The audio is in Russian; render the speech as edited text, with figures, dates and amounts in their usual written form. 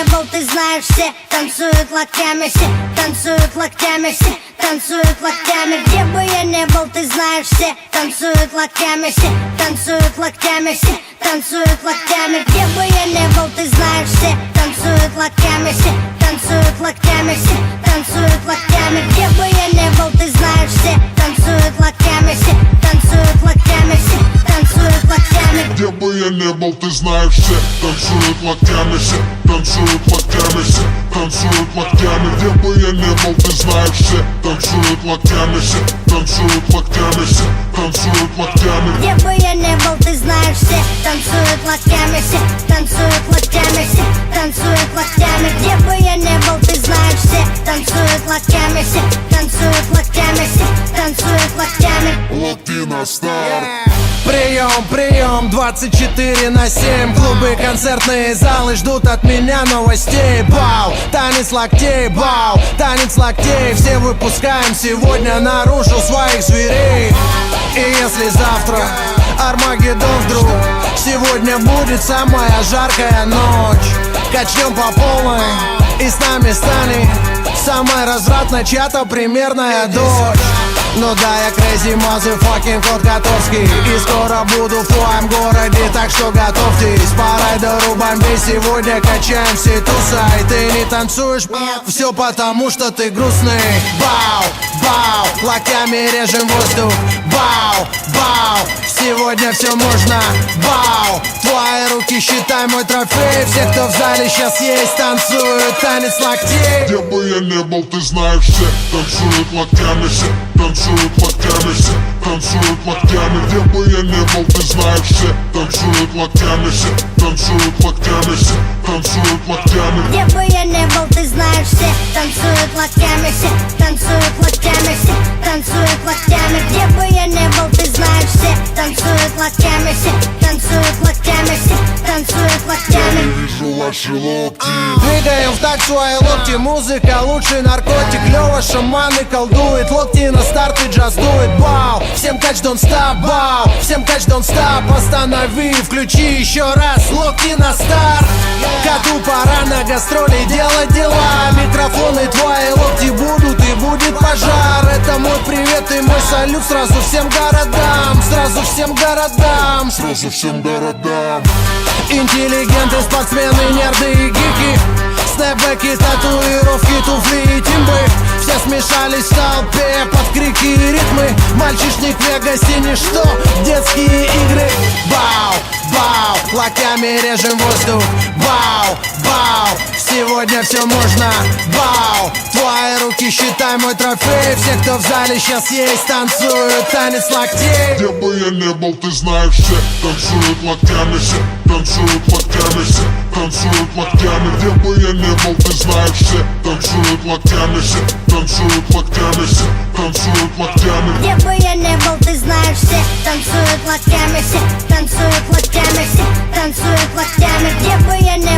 не был, ты знаешь, все танцуют локтями, все танцуют локтями, все танцуют локтями. Где бы я не был, ты знаешь, все танцуют локтями, все танцуют локтями, все танцуют локтями. Где бы я не был, ты знаешь, все танцуют локтями, все танцуют локтями, все танцуют локтями. Где бы я не был, ты знаешь, все танцуют локтями, все танцуют локтями, все танцуют локтями. Где бы я не был, ты знаешь, все танцуют локтями, все танцуют локтями, все танцуют локтями. Где бы я не был, ты знаешь, все танцуют локтями, все танцуют локтями, все танцуют локтями. Где бы я не был, ты знаешь, все танцуют локтями, все танцуют локтями, все танцуют локтями. Где бы я не был, ты знаешь, все танцуют локтями, все танцуют локтями, все танцуют локтями. Локти на старт. Прием, прием, 24/7. Клубы, концертные залы ждут от меня новостей. Бау, танец локтей, бау, танец локтей. Все выпускаем сегодня наружу своих зверей. И если завтра Армагеддон вдруг, сегодня будет самая жаркая ночь. Качнем по полной, и с нами станет самая развратная чья-то примерная дочь. Ну да, я crazy motherfucking кот Котовский, и скоро буду в твоем городе, так что готовьтесь. По райдеру бомбей сегодня качаем все туса. И ты не танцуешь, все потому что ты грустный. Бау, бау, локтями режем воздух. Бау, бау, сегодня все можно. Бау, твои руки считай мой трофей. Все, кто в зале сейчас есть, танцуют танец локтей. Где бы я не был, ты знаешь, все танцуют локтями, все танцуют локтями, все танцуют локтями. Где бы я не был, ты знаешь, все танцуют локтями, все танцуют локтями, все танцуют локтями. Где бы я не был, ты знаешь, все танцуют локтями, все танцуют локтями, все танцуют локтями. Где бы я не был, ты знаешь, все танцуют локтями, все танцуют локтями, все танцуют локтями. Вижу ваши локти. Двигаем в такт свои локти, музыка лучший наркотик. Лёва шаманы колдует, локти на старт и джаз дует. Бау, всем кач don't stop, бау, всем кач don't stop. Останови, включи еще раз, локти на старт. Коту пора на гастроли делать дела. Микрофоны твои локти будут и будет пожар. Это мой привет и мой салют сразу всем городам. Сразу всем городам. Сразу всем городам. Интеллигенты, спортсмены, нерды и гики. Снэпбэки, татуировки, туфли и тимбы. Все смешались в толпе под крики и ритмы. Мальчишник в Вегасе ничто, детские игры. Бау, бау, локтями режем воздух. Бау, бау, сегодня все можно. Бау, твои руки считай мой трофей. Все, кто в зале сейчас есть, танцуют танец локтей. Где бы я не был, ты знаешь, все танцуют локтями, все танцуют локтями, все танцуют локтями. Где бы я не был, ты знаешь, все танцуют локтями, все танцуют локтями, все танцуют локтями. Где бы я не был, ты знаешь, все танцуют локтями, все танцуют локтями, все танцуют локтями. Где бы я не